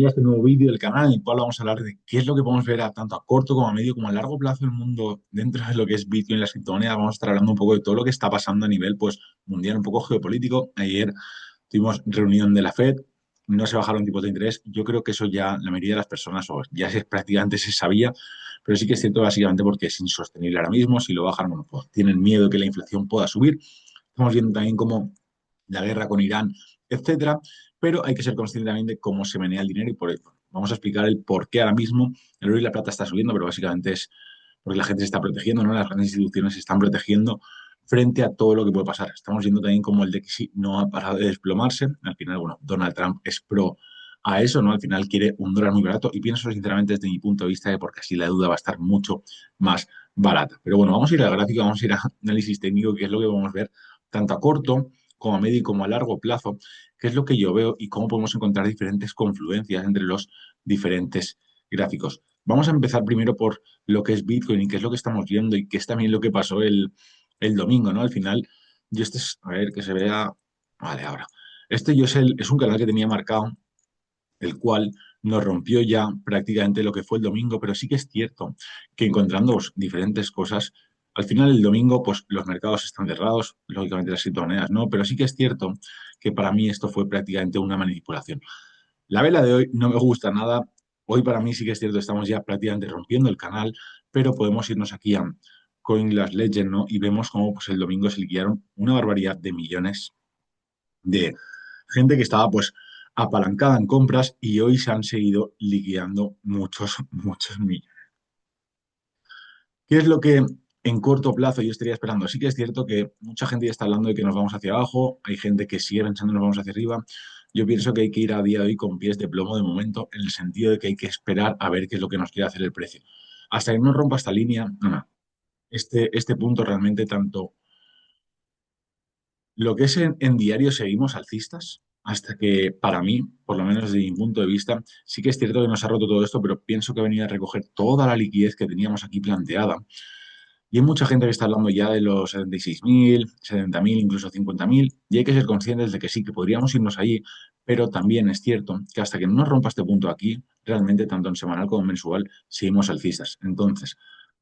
A este nuevo vídeo del canal en el cual vamos a hablar de qué es lo que podemos ver tanto a corto como a medio como a largo plazo en el mundo dentro de lo que es Bitcoin y las criptomonedas. Vamos a estar hablando un poco de todo lo que está pasando a nivel pues, mundial, un poco geopolítico. Ayer tuvimos reunión de la Fed, no se bajaron tipos de interés. Yo creo que eso ya la mayoría de las personas o ya prácticamente se sabía, pero sí que es cierto básicamente porque es insostenible ahora mismo. Si lo bajan, bueno, pues tienen miedo de que la inflación pueda subir. Estamos viendo también cómo la guerra con Irán, etcétera, pero hay que ser consciente también de cómo se menea el dinero y por eso vamos a explicar el por qué ahora mismo el oro y la plata está subiendo, pero básicamente es porque la gente se está protegiendo, ¿no? Las grandes instituciones se están protegiendo frente a todo lo que puede pasar. Estamos viendo también cómo el DXY no ha parado de desplomarse. Al final, bueno, Donald Trump es pro a eso, ¿no? Al final quiere un dólar muy barato y pienso sinceramente desde mi punto de vista que porque así la deuda va a estar mucho más barata. Pero bueno, vamos a ir al gráfico, vamos a ir a análisis técnico, que es lo que vamos a ver tanto a corto como a medio y como a largo plazo, qué es lo que yo veo y cómo podemos encontrar diferentes confluencias entre los diferentes gráficos. Vamos a empezar primero por lo que es Bitcoin y qué es lo que estamos viendo y qué es también lo que pasó el domingo, ¿no? Al final, yo este es, a ver, que se vea, vale, ahora. Este yo es un canal que tenía marcado, el cual nos rompió ya prácticamente lo que fue el domingo, pero sí que es cierto que encontrando pues, diferentes cosas, al final el domingo pues los mercados están cerrados, lógicamente las criptomonedas no, pero sí que es cierto que para mí esto fue prácticamente una manipulación. La vela de hoy no me gusta nada, hoy para mí sí que es cierto, estamos ya prácticamente rompiendo el canal, pero podemos irnos aquí a CoinGlass Legend, ¿no? Y vemos cómo pues, el domingo se liquidaron una barbaridad de millones de gente que estaba pues apalancada en compras y hoy se han seguido liquidando muchos, muchos millones. ¿Qué es lo que en corto plazo yo estaría esperando? Sí que es cierto que mucha gente ya está hablando de que nos vamos hacia abajo, hay gente que sigue pensando que nos vamos hacia arriba. Yo pienso que hay que ir a día de hoy con pies de plomo de momento, en el sentido de que hay que esperar a ver qué es lo que nos quiere hacer el precio. Hasta que no rompa esta línea, no, no. Este punto realmente tanto lo que es en diario seguimos alcistas, hasta que para mí, por lo menos desde mi punto de vista, sí que es cierto que nos ha roto todo esto, pero pienso que ha venido a recoger toda la liquidez que teníamos aquí planteada. Y hay mucha gente que está hablando ya de los 76.000, 70.000, incluso 50.000, y hay que ser conscientes de que sí, que podríamos irnos allí, pero también es cierto que hasta que no nos rompa este punto aquí, realmente tanto en semanal como en mensual, seguimos alcistas. Entonces,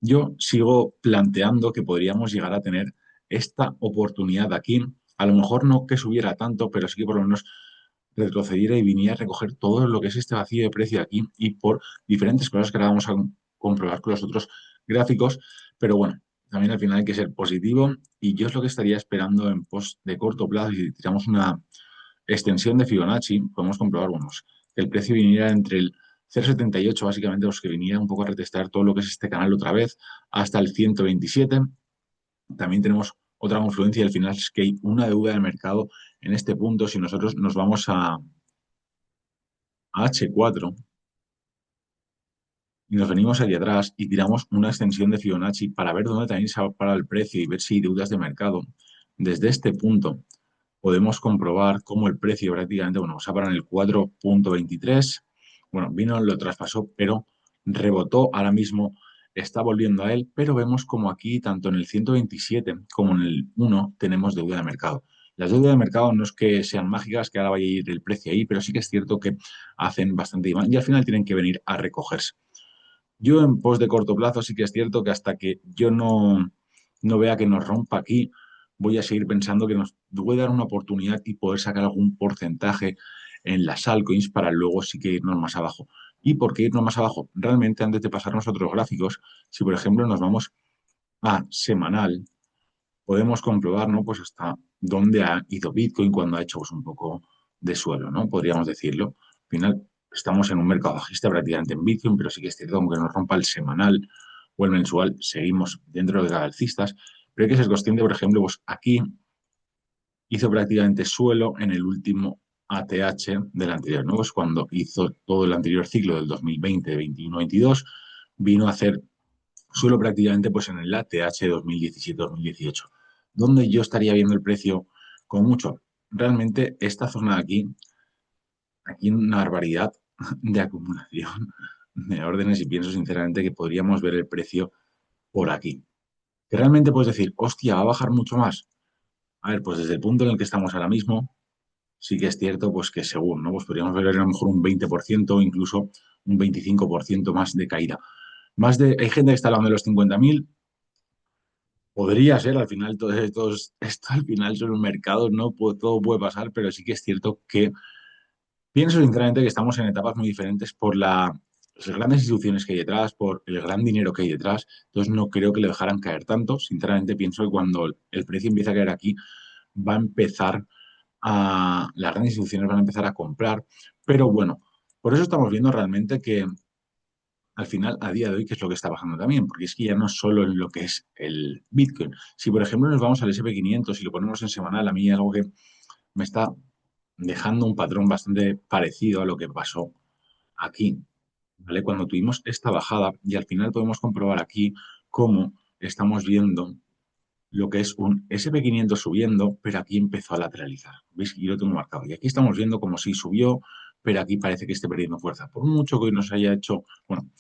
yo sigo planteando que podríamos llegar a tener esta oportunidad aquí. A lo mejor no que subiera tanto, pero sí que por lo menos retrocediera y viniera a recoger todo lo que es este vacío de precio aquí y por diferentes cosas que ahora vamos a comprobar con los otros gráficos. Pero bueno, también al final hay que ser positivo y yo es lo que estaría esperando en post de corto plazo. Y si tiramos una extensión de Fibonacci, podemos comprobar, bueno, pues, que el precio viniera entre el 0,78, básicamente, pues que viniera un poco a retestar todo lo que es este canal otra vez, hasta el 127. También tenemos otra confluencia y al final es que hay una deuda de mercado en este punto. Si nosotros nos vamos a H4 y nos venimos aquí atrás y tiramos una extensión de Fibonacci para ver dónde también se va a parar el precio y ver si hay deudas de mercado, desde este punto podemos comprobar cómo el precio prácticamente, bueno, se ha parado en el 4,23. Bueno, vino, lo traspasó, pero rebotó ahora mismo, está volviendo a él, pero vemos como aquí, tanto en el 127 como en el 1, tenemos deuda de mercado. Las deudas de mercado no es que sean mágicas, que ahora vaya a ir el precio ahí, pero sí que es cierto que hacen bastante demand y al final tienen que venir a recogerse. Yo en post de corto plazo sí que es cierto que hasta que yo no vea que nos rompa aquí, voy a seguir pensando que nos puede dar una oportunidad y poder sacar algún porcentaje en las altcoins para luego sí que irnos más abajo. ¿Y por qué irnos más abajo? Realmente antes de pasarnos a otros gráficos, si por ejemplo nos vamos a semanal, podemos comprobar, ¿no? Pues hasta dónde ha ido Bitcoin cuando ha hecho pues, un poco de suelo, ¿no? Podríamos decirlo. Al final estamos en un mercado bajista prácticamente en Bitcoin, pero sí que es cierto, aunque nos rompa el semanal o el mensual, seguimos dentro de alcistas. Pero hay que ser consciente, por ejemplo, pues aquí hizo prácticamente suelo en el último ATH del anterior, ¿no? Pues cuando hizo todo el anterior ciclo del 2020, 21, 22, vino a hacer suelo prácticamente pues en el ATH 2017-2018, donde yo estaría viendo el precio con mucho. Realmente esta zona de aquí una barbaridad de acumulación de órdenes y pienso sinceramente que podríamos ver el precio por aquí. Que realmente puedes decir, hostia, va a bajar mucho más. A ver, pues desde el punto en el que estamos ahora mismo, sí que es cierto pues que según, ¿no? Pues podríamos ver a lo mejor un 20% o incluso un 25% más de caída. Hay gente que está hablando de los 50.000. Podría ser, al final, esto al final son mercados, ¿no? Todo puede pasar, pero sí que es cierto que pienso sinceramente que estamos en etapas muy diferentes por las grandes instituciones que hay detrás, por el gran dinero que hay detrás. Entonces no creo que le dejaran caer tanto. Sinceramente pienso que cuando el precio empiece a caer aquí, va a empezar las grandes instituciones van a empezar a comprar. Pero bueno, por eso estamos viendo realmente que al final, a día de hoy, ¿qué es lo que está bajando también? Porque es que ya no es solo en lo que es el Bitcoin. Si, por ejemplo, nos vamos al SP 500 y lo ponemos en semanal, a mí es algo que me está dejando un patrón bastante parecido a lo que pasó aquí, ¿vale? Cuando tuvimos esta bajada y al final podemos comprobar aquí cómo estamos viendo lo que es un SP 500 subiendo, pero aquí empezó a lateralizar. ¿Veis? Y lo tengo marcado. Y aquí estamos viendo como si subió, pero aquí parece que esté perdiendo fuerza. Por mucho que hoy nos haya hecho, bueno,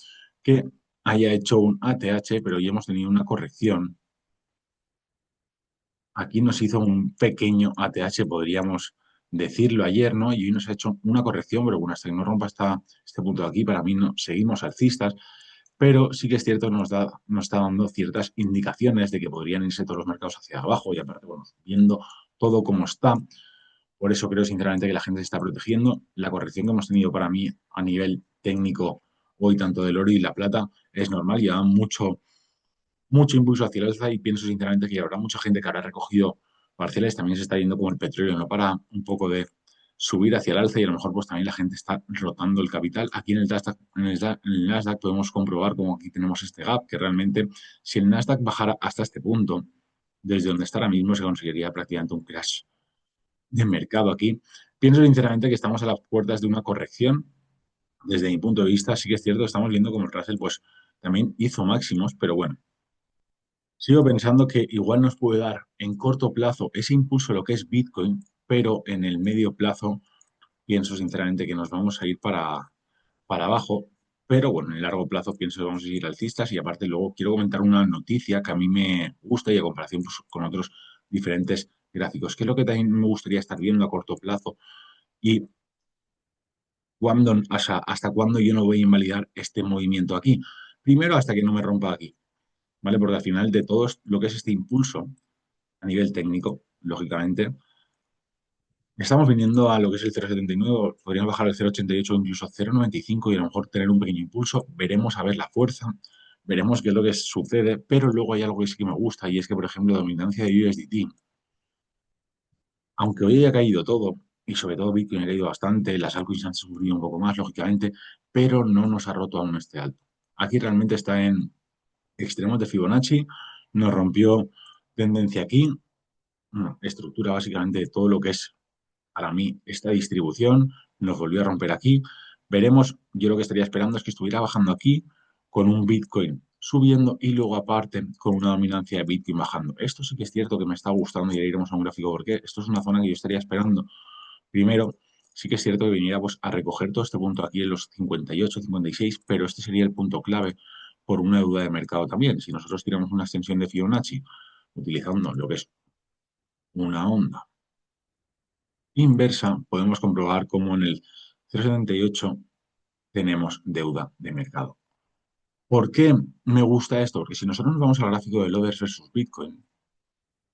que haya hecho un ATH, pero hoy hemos tenido una corrección. Aquí nos hizo un pequeño ATH, podríamos decirlo ayer, ¿no? Y hoy nos ha hecho una corrección, pero bueno, hasta que no rompa este punto de aquí, para mí no, seguimos alcistas, pero sí que es cierto, nos está dando ciertas indicaciones de que podrían irse todos los mercados hacia abajo y aparte, bueno, viendo todo como está. Por eso creo sinceramente que la gente se está protegiendo. La corrección que hemos tenido para mí a nivel técnico hoy, tanto del oro y la plata, es normal, lleva mucho impulso hacia el alza y pienso sinceramente que habrá mucha gente que habrá recogido parciales, también se está yendo como el petróleo, no para un poco de subir hacia el alza y a lo mejor pues también la gente está rotando el capital. Aquí en el Nasdaq, en el Nasdaq podemos comprobar como aquí tenemos este gap, que realmente si el Nasdaq bajara hasta este punto, desde donde está ahora mismo se conseguiría prácticamente un crash de mercado aquí. Pienso sinceramente que estamos a las puertas de una corrección. Desde mi punto de vista, sí que es cierto, estamos viendo como el Russell pues también hizo máximos, pero bueno, sigo pensando que igual nos puede dar en corto plazo ese impulso a lo que es Bitcoin, pero en el medio plazo pienso sinceramente que nos vamos a ir para abajo. Pero bueno, en el largo plazo pienso que vamos a seguir alcistas y aparte luego quiero comentar una noticia que a mí me gusta y a comparación pues, con otros diferentes gráficos, que es lo que también me gustaría estar viendo a corto plazo y hasta cuándo yo no voy a invalidar este movimiento aquí. Primero, hasta que no me rompa aquí, ¿vale? Porque al final de todo lo que es este impulso a nivel técnico, lógicamente. Estamos viniendo a lo que es el 0,79, podríamos bajar al 0,88 o incluso 0,95 y a lo mejor tener un pequeño impulso. Veremos a ver la fuerza, veremos qué es lo que sucede, pero luego hay algo que sí que me gusta y es que, por ejemplo, la dominancia de USDT, aunque hoy haya caído todo y sobre todo Bitcoin ha caído bastante, las altcoins han subido un poco más, lógicamente, pero no nos ha roto aún este alto. Aquí realmente está en extremos de Fibonacci, nos rompió tendencia aquí, estructura básicamente de todo lo que es para mí esta distribución, nos volvió a romper aquí. Veremos, yo lo que estaría esperando es que estuviera bajando aquí con un Bitcoin subiendo y luego aparte con una dominancia de Bitcoin bajando. Esto sí que es cierto que me está gustando y ahora iremos a un gráfico porque esto es una zona que yo estaría esperando. Primero, sí que es cierto que viniera pues, a recoger todo este punto aquí en los 58, 56, pero este sería el punto clave por una duda de mercado también. Si nosotros tiramos una extensión de Fibonacci utilizando lo que es una onda inversa, podemos comprobar cómo en el 0,78 tenemos deuda de mercado. ¿Por qué me gusta esto? Porque si nosotros nos vamos al gráfico de Lovers versus Bitcoin,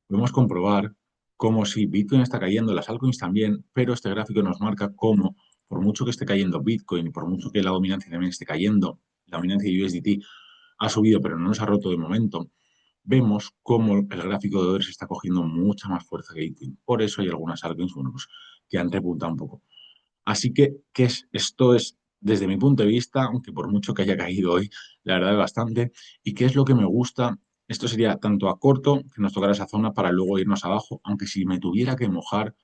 podemos comprobar cómo si Bitcoin está cayendo, las altcoins también, pero este gráfico nos marca cómo, por mucho que esté cayendo Bitcoin y por mucho que la dominancia también esté cayendo, la dominancia de USDT ha subido pero no nos ha roto de momento, vemos cómo el gráfico de dólares está cogiendo mucha más fuerza que Bitcoin. Por eso hay algunas altcoins, bueno, pues, que han repuntado un poco. Así que, esto es, desde mi punto de vista, aunque por mucho que haya caído hoy, la verdad es bastante, y qué es lo que me gusta, esto sería tanto a corto, que nos tocara esa zona para luego irnos abajo, aunque si me tuviera que mojar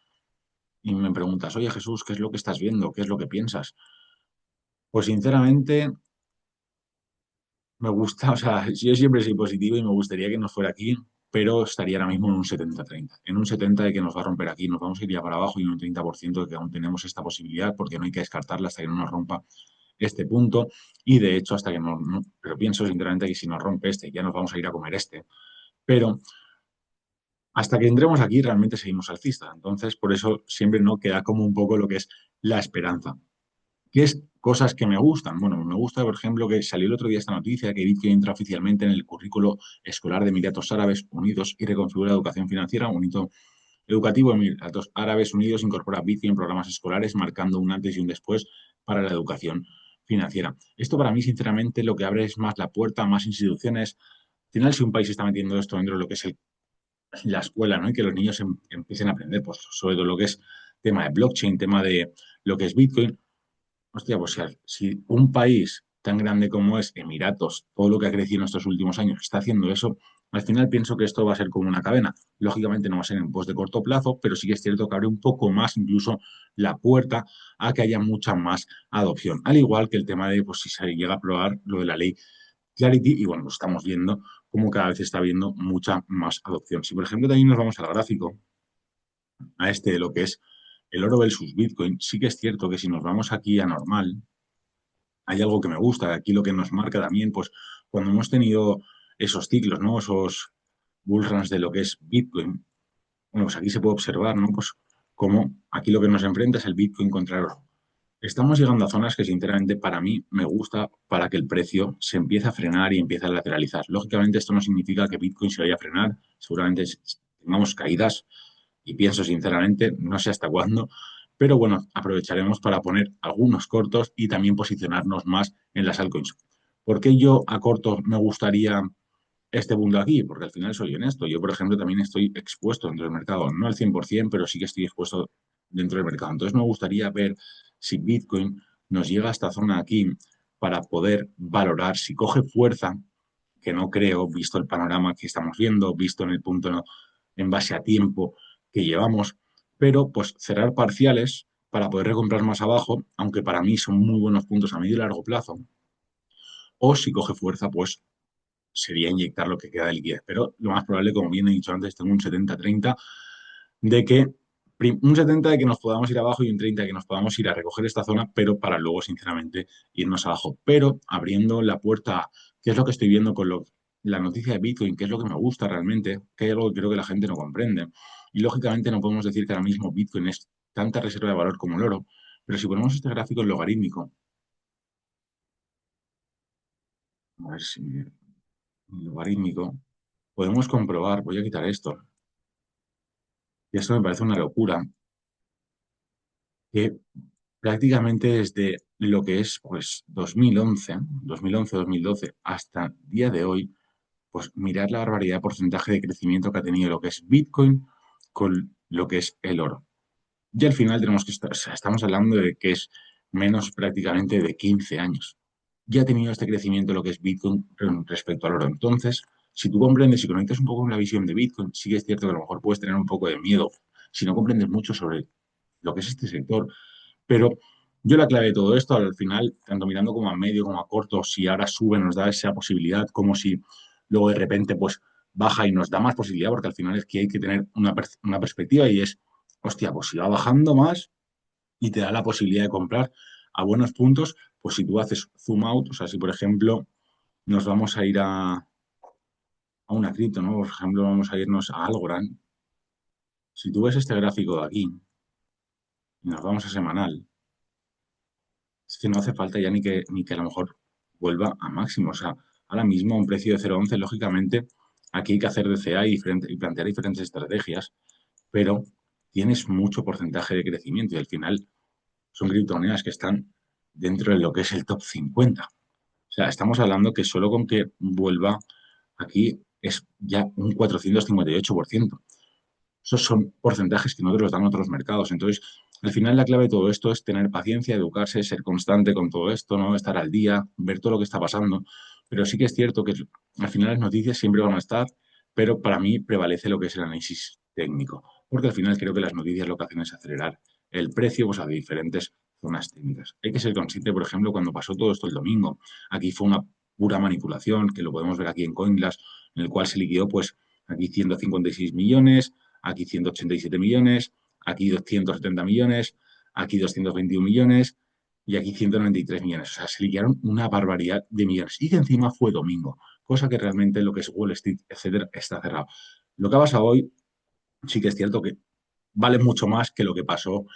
y me preguntas, oye Jesús, ¿qué es lo que estás viendo? ¿Qué es lo que piensas? Pues sinceramente, me gusta, o sea, yo siempre soy positivo y me gustaría que nos fuera aquí, pero estaría ahora mismo en un 70-30. En un 70 de que nos va a romper aquí, nos vamos a ir ya para abajo y en un 30% de que aún tenemos esta posibilidad, porque no hay que descartarla hasta que no nos rompa este punto. Y de hecho, hasta que pero pienso sinceramente que si nos rompe este, ya nos vamos a ir a comer este. Pero Hasta que entremos aquí realmente seguimos alcistas. Entonces, por eso siempre no queda como un poco lo que es la esperanza. ¿Qué es cosas que me gustan? Bueno, me gusta, por ejemplo, que salió el otro día esta noticia que Bitcoin entra oficialmente en el currículo escolar de Emiratos Árabes Unidos y reconfigura la educación financiera. Un hito educativo en Emiratos Árabes Unidos incorpora Bitcoin en programas escolares, marcando un antes y un después para la educación financiera. Esto para mí, sinceramente, lo que abre es más la puerta a más instituciones. Al final, si un país está metiendo esto dentro de lo que es la escuela, ¿no? Y que los niños empiecen a aprender, pues, sobre todo lo que es tema de blockchain, tema de lo que es Bitcoin. Hostia, pues si un país tan grande como es Emiratos, todo lo que ha crecido en estos últimos años, está haciendo eso, al final pienso que esto va a ser como una cadena. Lógicamente no va a ser en pos de corto plazo, pero sí que es cierto que abre un poco más incluso la puerta a que haya mucha más adopción. Al igual que el tema de, pues si se llega a aprobar lo de la ley Clarity, y bueno, pues estamos viendo cómo cada vez está habiendo mucha más adopción. Si por ejemplo también nos vamos al gráfico, a este de lo que es el oro versus Bitcoin, sí que es cierto que si nos vamos aquí a normal, hay algo que me gusta, aquí lo que nos marca también, pues cuando hemos tenido esos ciclos, ¿no? Esos bullruns de lo que es Bitcoin, bueno, pues aquí se puede observar, ¿no? Pues cómo aquí lo que nos enfrenta es el Bitcoin contra el oro. Estamos llegando a zonas que sinceramente para mí me gusta para que el precio se empiece a frenar y empiece a lateralizar. Lógicamente esto no significa que Bitcoin se vaya a frenar, seguramente tengamos caídas y pienso sinceramente, no sé hasta cuándo, pero bueno, aprovecharemos para poner algunos cortos y también posicionarnos más en las altcoins. ¿Por qué yo a corto me gustaría este punto aquí? Porque al final soy honesto. Yo, por ejemplo, también estoy expuesto dentro del mercado, no al 100%, pero sí que estoy expuesto dentro del mercado. Entonces me gustaría ver si Bitcoin nos llega a esta zona aquí para poder valorar si coge fuerza, que no creo, visto el panorama que estamos viendo, visto en el punto no, en base a tiempo que llevamos, pero pues cerrar parciales para poder recomprar más abajo, aunque para mí son muy buenos puntos a medio y largo plazo, o si coge fuerza, pues sería inyectar lo que queda de liquidez. Pero lo más probable, como bien he dicho antes, tengo un 70-30 de que un 70 de que nos podamos ir abajo y un 30 de que nos podamos ir a recoger esta zona, pero para luego, sinceramente, irnos abajo. Pero abriendo la puerta, que es lo que estoy viendo con la noticia de Bitcoin, que es lo que me gusta realmente, que hay algo que creo que la gente no comprende. Y lógicamente no podemos decir que ahora mismo Bitcoin es tanta reserva de valor como el oro, pero si ponemos este gráfico en logarítmico, a ver si logarítmico, podemos comprobar, voy a quitar esto, y esto me parece una locura, que prácticamente desde lo que es pues 2011, hasta día de hoy, pues mirar la barbaridad de porcentaje de crecimiento que ha tenido lo que es Bitcoin con lo que es el oro. Y al final tenemos que estar, o sea, estamos hablando de que es menos prácticamente de 15 años. Ya ha tenido este crecimiento lo que es Bitcoin respecto al oro. Entonces, si tú comprendes y conectas un poco con la visión de Bitcoin, sí que es cierto que a lo mejor puedes tener un poco de miedo si no comprendes mucho sobre lo que es este sector, pero yo la clave de todo esto, al final, tanto mirando como a medio como a corto, si ahora sube, nos da esa posibilidad, como si luego de repente pues baja y nos da más posibilidad, porque al final es que hay que tener una perspectiva y es, hostia, pues si va bajando más y te da la posibilidad de comprar a buenos puntos, pues si tú haces zoom out, o sea, si por ejemplo nos vamos a ir a una cripto, ¿no? Por ejemplo, vamos a irnos a Algorand. Si tú ves este gráfico de aquí y nos vamos a semanal, es que no hace falta ya ni que a lo mejor vuelva a máximo. O sea, ahora mismo a un precio de 0,11, lógicamente, aquí hay que hacer DCA y plantear diferentes estrategias, pero tienes mucho porcentaje de crecimiento y al final son criptomonedas que están dentro de lo que es el top 50. O sea, estamos hablando que solo con que vuelva aquí es ya un 458%. Esos son porcentajes que no te los dan otros mercados. Entonces, al final la clave de todo esto es tener paciencia, educarse, ser constante con todo esto, ¿no? Estar al día, ver todo lo que está pasando. Pero sí que es cierto que al final las noticias siempre van a estar, pero para mí prevalece lo que es el análisis técnico. Porque al final creo que las noticias lo que hacen es acelerar el precio pues, a diferentes zonas técnicas. Hay que ser consciente, por ejemplo, cuando pasó todo esto el domingo. Aquí fue una pura manipulación, que lo podemos ver aquí en CoinGlass, en el cual se liquidó pues aquí 156 millones, aquí 187 millones, aquí 270 millones, aquí 221 millones y aquí 193 millones. O sea, se liquidaron una barbaridad de millones. Y que encima fue domingo, cosa que realmente lo que es Wall Street, etcétera, está cerrado. Lo que ha pasado hoy, sí que es cierto que vale mucho más que lo que pasó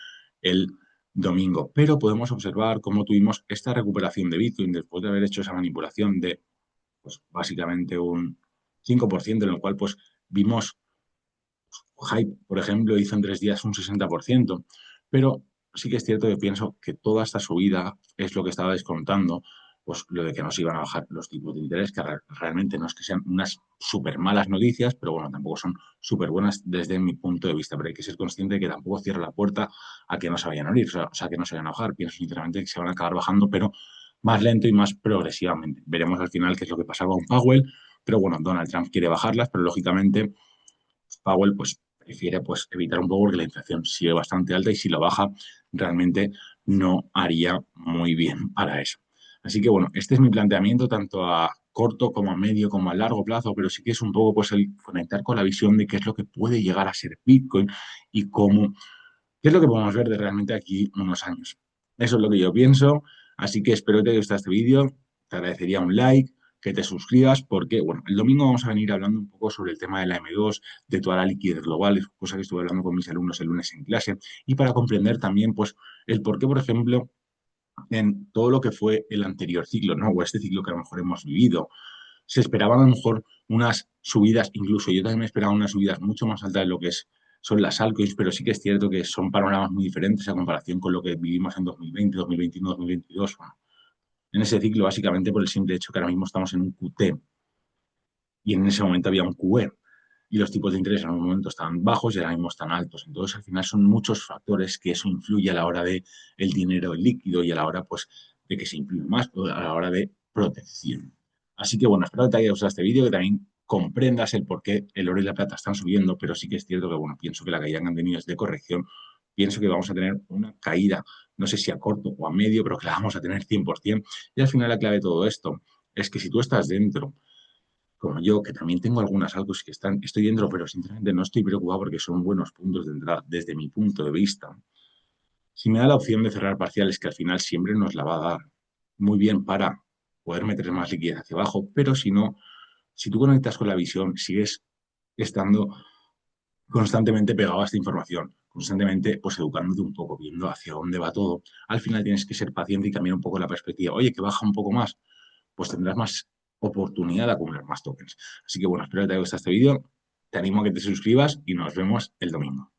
el domingo. Pero podemos observar cómo tuvimos esta recuperación de Bitcoin después de haber hecho esa manipulación de, pues, básicamente un 5%, en el cual pues vimos Hype, por ejemplo, hizo en 3 días un 60%, pero sí que es cierto que pienso que toda esta subida es lo que estaba descontando, pues lo de que nos iban a bajar los tipos de interés, que realmente no es que sean unas súper malas noticias, pero bueno, tampoco son súper buenas desde mi punto de vista, pero hay que ser consciente de que tampoco cierra la puerta a que no se vayan a abrir, o sea, que no se vayan a bajar. Pienso sinceramente que se van a acabar bajando, pero más lento y más progresivamente. Veremos al final qué es lo que pasa con Powell, pero bueno, Donald Trump quiere bajarlas, pero lógicamente Powell pues prefiere pues evitar un poco porque la inflación sigue bastante alta y si lo baja realmente no haría muy bien para eso. Así que bueno, este es mi planteamiento tanto a corto como a medio como a largo plazo, pero sí que es un poco pues el conectar con la visión de qué es lo que puede llegar a ser Bitcoin y cómo, qué es lo que podemos ver de realmente aquí unos años. Eso es lo que yo pienso, así que espero que te haya gustado este vídeo, te agradecería un like, que te suscribas, porque, bueno, el domingo vamos a venir hablando un poco sobre el tema de la M2, de toda la liquidez global, es cosa que estuve hablando con mis alumnos el lunes en clase, y para comprender también, pues, el por qué, por ejemplo, en todo lo que fue el anterior ciclo, ¿no? O este ciclo que a lo mejor hemos vivido, se esperaban a lo mejor unas subidas, incluso yo también me esperaba unas subidas mucho más altas de lo que son las altcoins, pero sí que es cierto que son panoramas muy diferentes a comparación con lo que vivimos en 2020, 2021, 2022. Bueno, en ese ciclo, básicamente por el simple hecho que ahora mismo estamos en un QT y en ese momento había un QE y los tipos de interés en un momento estaban bajos y ahora mismo están altos. Entonces, al final son muchos factores que eso influye a la hora de el dinero líquido y a la hora, pues, de que se imprime más, o a la hora de protección. Así que, bueno, espero que te haya gustado este vídeo, que también comprendas el por qué el oro y la plata están subiendo, pero sí que es cierto que, bueno, pienso que la caída que han tenido es de corrección. Pienso que vamos a tener una caída, no sé si a corto o a medio, pero que la vamos a tener 100%. Y al final la clave de todo esto es que si tú estás dentro como yo, que también tengo algunas algo que estoy dentro, pero sinceramente no estoy preocupado porque son buenos puntos de entrada desde mi punto de vista. Si me da la opción de cerrar parciales, que al final siempre nos la va a dar muy bien para poder meter más liquidez hacia abajo, pero si no, si tú conectas con la visión, sigues estando constantemente pegado a esta información, constantemente pues educándote un poco, viendo hacia dónde va todo. Al final tienes que ser paciente y cambiar un poco la perspectiva. Oye, que baja un poco más, pues tendrás más oportunidad de acumular más tokens. Así que bueno, espero que te haya gustado este vídeo. Te animo a que te suscribas y nos vemos el domingo.